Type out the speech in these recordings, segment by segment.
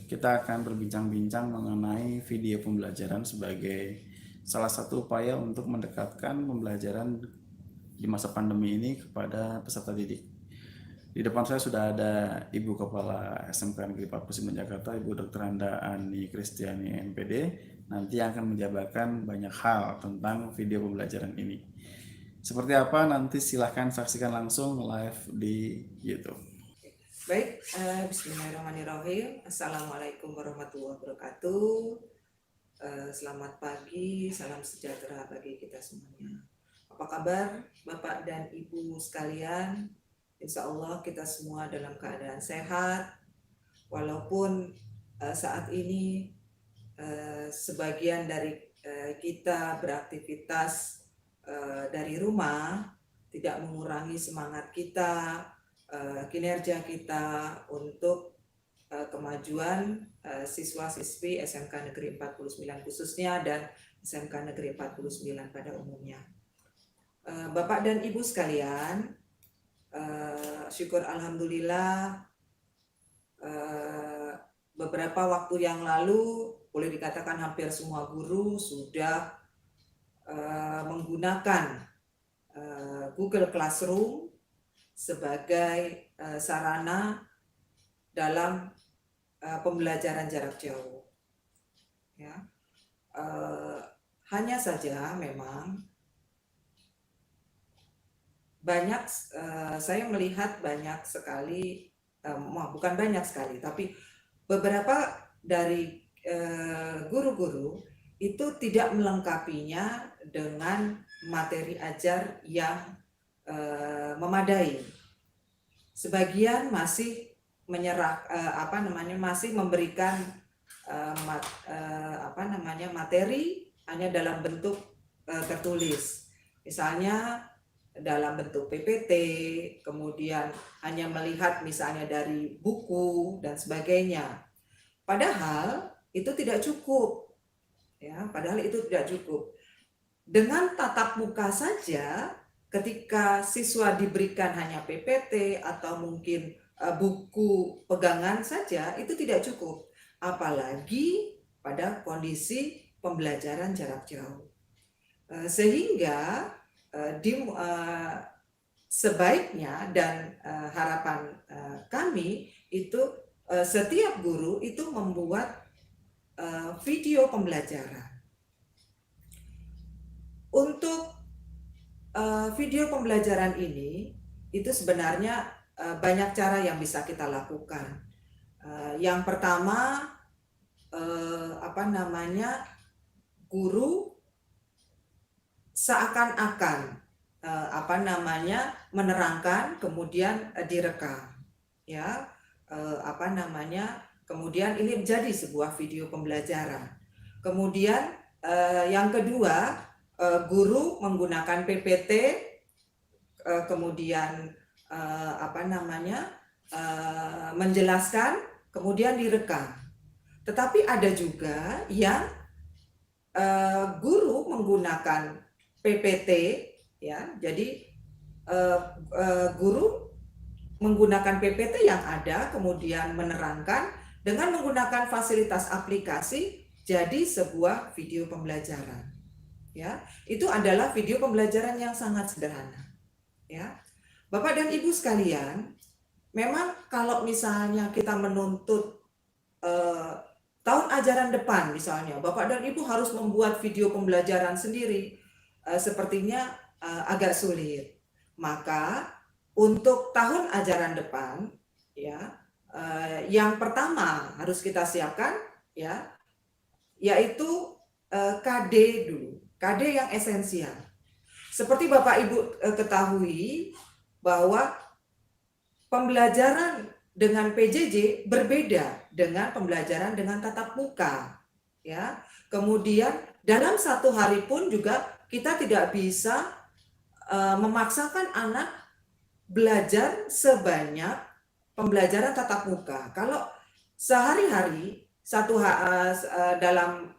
kita akan berbincang-bincang mengenai video pembelajaran sebagai salah satu upaya untuk mendekatkan pembelajaran di masa pandemi ini kepada peserta didik. Di depan saya sudah ada Ibu Kepala SMK Negeri 49 Jakarta, Ibu Dr. Anda Ani Kristiani MPD, nanti akan menjabarkan banyak hal tentang video pembelajaran ini. Seperti apa nanti silahkan saksikan langsung live di YouTube. Baik, bismillahirrahmanirrahim. Assalamualaikum warahmatullahi wabarakatuh. Selamat pagi, salam sejahtera bagi kita semuanya. Apa kabar Bapak dan Ibu sekalian? Insya Allah kita semua dalam keadaan sehat. Walaupun saat ini sebagian dari kita beraktivitas dari rumah, tidak mengurangi semangat kita, kinerja kita untuk kemajuan siswa-siswi SMK Negeri 49 khususnya dan SMK Negeri 49 pada umumnya. Bapak dan Ibu sekalian, syukur alhamdulillah beberapa waktu yang lalu boleh dikatakan hampir semua guru sudah menggunakan Google Classroom sebagai sarana dalam pembelajaran jarak jauh. Ya, hanya saja memang banyak, saya melihat banyak sekali, bukan banyak sekali, tapi beberapa dari guru-guru itu tidak melengkapinya dengan materi ajar yang memadai. Sebagian masih masih memberikan materi hanya dalam bentuk tertulis, misalnya dalam bentuk PPT, kemudian hanya melihat misalnya dari buku dan sebagainya. Padahal itu tidak cukup, ya. Padahal itu tidak cukup. Dengan tatap muka saja, ketika siswa diberikan hanya PPT atau mungkin buku pegangan saja, itu tidak cukup. Apalagi pada kondisi pembelajaran jarak jauh. Sehingga sebaiknya dan harapan kami itu setiap guru itu membuat video pembelajaran. Untuk video pembelajaran ini itu sebenarnya banyak cara yang bisa kita lakukan. Yang pertama, guru seakan-akan menerangkan kemudian direkam, ya, kemudian ini menjadi sebuah video pembelajaran. Kemudian yang kedua, guru menggunakan PPT, kemudian menjelaskan, kemudian direkam. Tetapi ada juga yang guru menggunakan PPT, ya, jadi guru menggunakan PPT yang ada, kemudian menerangkan dengan menggunakan fasilitas aplikasi, jadi sebuah video pembelajaran. Ya, itu adalah video pembelajaran yang sangat sederhana. Ya, Bapak dan Ibu sekalian, memang kalau misalnya kita menuntut tahun ajaran depan, misalnya Bapak dan Ibu harus membuat video pembelajaran sendiri, sepertinya agak sulit. Maka untuk tahun ajaran depan, ya, yang pertama harus kita siapkan, ya, yaitu KD dulu, KD yang esensial. Seperti Bapak Ibu ketahui bahwa pembelajaran dengan PJJ berbeda dengan pembelajaran dengan tatap muka, ya. Kemudian dalam satu hari pun juga kita tidak bisa memaksakan anak belajar sebanyak pembelajaran tatap muka. Kalau sehari-hari dalam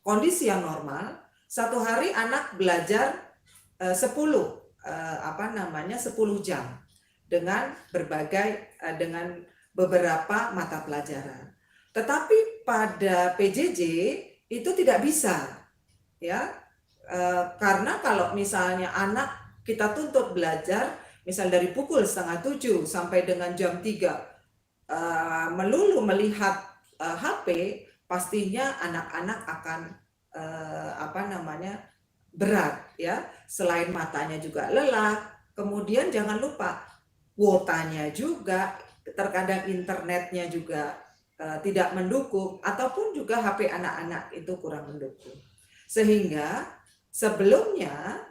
kondisi yang normal, satu hari anak belajar 10 jam dengan beberapa mata pelajaran. Tetapi pada PJJ itu tidak bisa, ya. Karena kalau misalnya anak kita tuntut belajar, misal dari pukul 6:30 sampai dengan jam 3 melulu melihat HP, pastinya anak-anak akan berat, ya. Selain matanya juga lelah, kemudian jangan lupa kuotanya juga, terkadang internetnya juga tidak mendukung, ataupun juga HP anak-anak itu kurang mendukung. Sehingga sebelumnya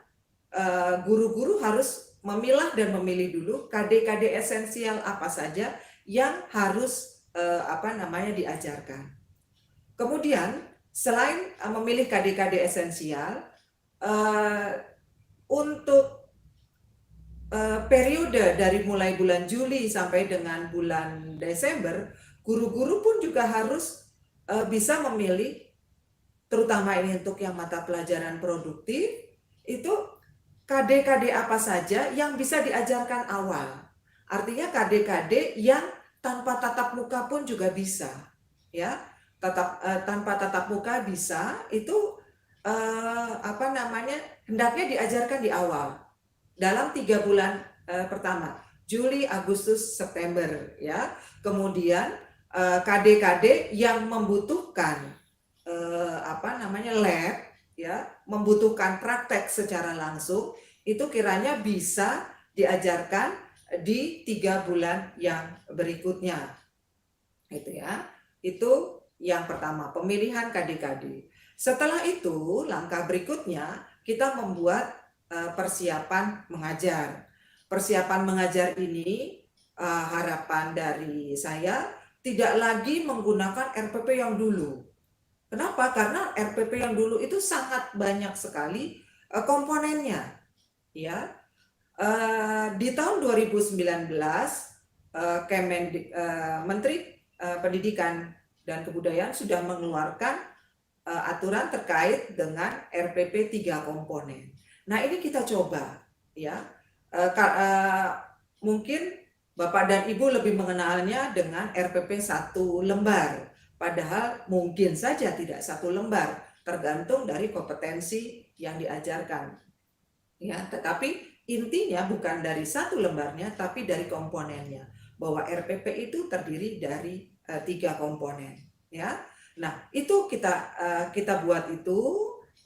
guru-guru harus memilah dan memilih dulu KD-KD esensial apa saja yang harus diajarkan. Kemudian selain memilih KD-KD esensial, untuk periode dari mulai bulan Juli sampai dengan bulan Desember, guru-guru pun juga harus bisa memilih, terutama ini untuk yang mata pelajaran produktif, itu KD-KD apa saja yang bisa diajarkan awal. Artinya KD-KD yang tanpa tatap muka pun juga bisa, ya. Tanpa tatap muka bisa, itu hendaknya diajarkan di awal dalam 3 bulan pertama, Juli, Agustus, September, ya. Kemudian KD-KD yang membutuhkan lab, ya, membutuhkan praktek secara langsung, itu kiranya bisa diajarkan di 3 bulan yang berikutnya. Itu ya. Itu yang pertama, pemilihan KD-KD. Setelah itu, langkah berikutnya kita membuat persiapan mengajar. Persiapan mengajar ini harapan dari saya tidak lagi menggunakan RPP yang dulu. Kenapa? Karena RPP yang dulu itu sangat banyak sekali komponennya, ya. Di tahun 2019 Menteri Pendidikan dan Kebudayaan sudah mengeluarkan aturan terkait dengan RPP 3 komponen. Nah, ini kita coba, ya. Mungkin Bapak dan Ibu lebih mengenalnya dengan RPP 1 lembar. Padahal mungkin saja tidak 1 lembar, tergantung dari kompetensi yang diajarkan. Ya, tetapi intinya bukan dari 1 lembarnya, tapi dari komponennya. Bahwa RPP itu terdiri dari 3 komponen. Ya, nah itu kita buat itu.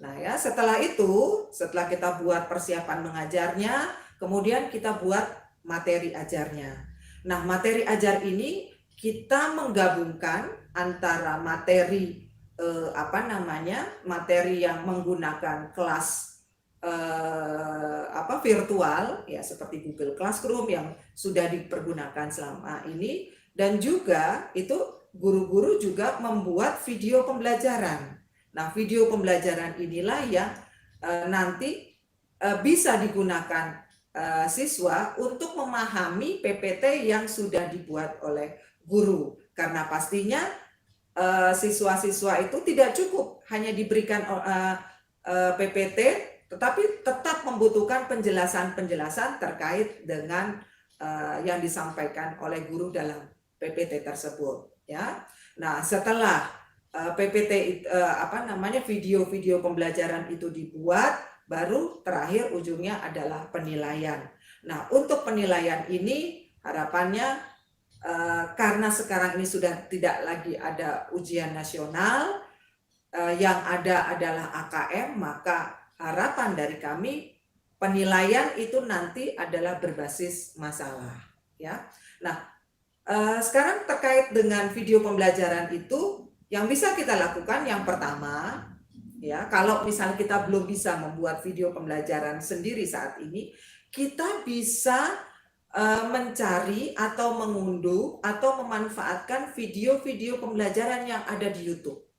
Nah ya, setelah kita buat persiapan mengajarnya, kemudian kita buat materi ajarnya. Nah, materi ajar ini kita menggabungkan antara materi materi yang menggunakan kelas virtual, ya, seperti Google Classroom yang sudah dipergunakan selama ini, dan juga itu guru-guru juga membuat video pembelajaran. Nah, video pembelajaran inilah yang nanti bisa digunakan siswa untuk memahami PPT yang sudah dibuat oleh guru. Karena pastinya siswa-siswa itu tidak cukup hanya diberikan PPT, tetapi tetap membutuhkan penjelasan-penjelasan terkait dengan yang disampaikan oleh guru dalam PPT tersebut, ya. Nah, setelah PPT video-video pembelajaran itu dibuat, baru terakhir ujungnya adalah penilaian. Nah, untuk penilaian ini harapannya karena sekarang ini sudah tidak lagi ada ujian nasional, yang ada adalah AKM, maka harapan dari kami penilaian itu nanti adalah berbasis masalah, ya. Nah, sekarang terkait dengan video pembelajaran itu, yang bisa kita lakukan yang pertama, ya, kalau misalnya kita belum bisa membuat video pembelajaran sendiri saat ini, kita bisa mencari atau mengunduh atau memanfaatkan video-video pembelajaran yang ada di YouTube.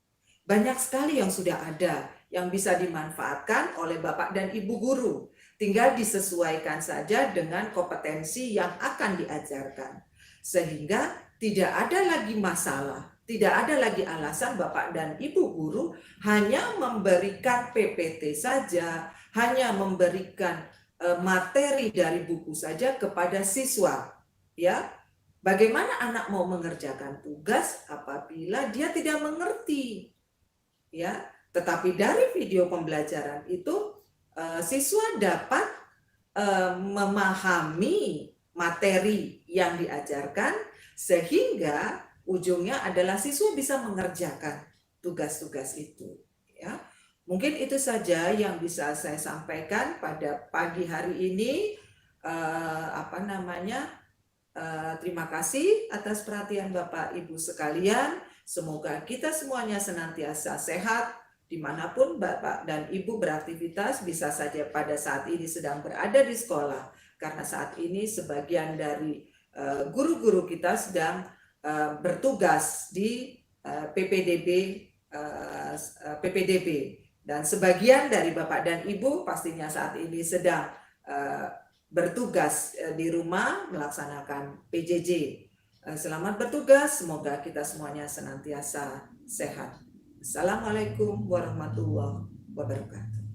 Banyak sekali yang sudah ada yang bisa dimanfaatkan oleh Bapak dan Ibu guru. Tinggal disesuaikan saja dengan kompetensi yang akan diajarkan. Sehingga tidak ada lagi masalah, tidak ada lagi alasan Bapak dan Ibu guru hanya memberikan PPT saja, hanya memberikan materi dari buku saja kepada siswa, ya. Bagaimana anak mau mengerjakan tugas apabila dia tidak mengerti? Ya, tetapi dari video pembelajaran itu siswa dapat memahami materi yang diajarkan sehingga ujungnya adalah siswa bisa mengerjakan tugas-tugas itu. Ya, mungkin itu saja yang bisa saya sampaikan pada pagi hari ini. Terima kasih atas perhatian Bapak Ibu sekalian. Semoga kita semuanya senantiasa sehat dimanapun Bapak dan Ibu beraktivitas, bisa saja pada saat ini sedang berada di sekolah, karena saat ini sebagian dari guru-guru kita sedang bertugas di PPDB, dan sebagian dari Bapak dan Ibu pastinya saat ini sedang bertugas di rumah melaksanakan PJJ. Selamat bertugas, semoga kita semuanya senantiasa sehat. Assalamualaikum warahmatullahi wabarakatuh.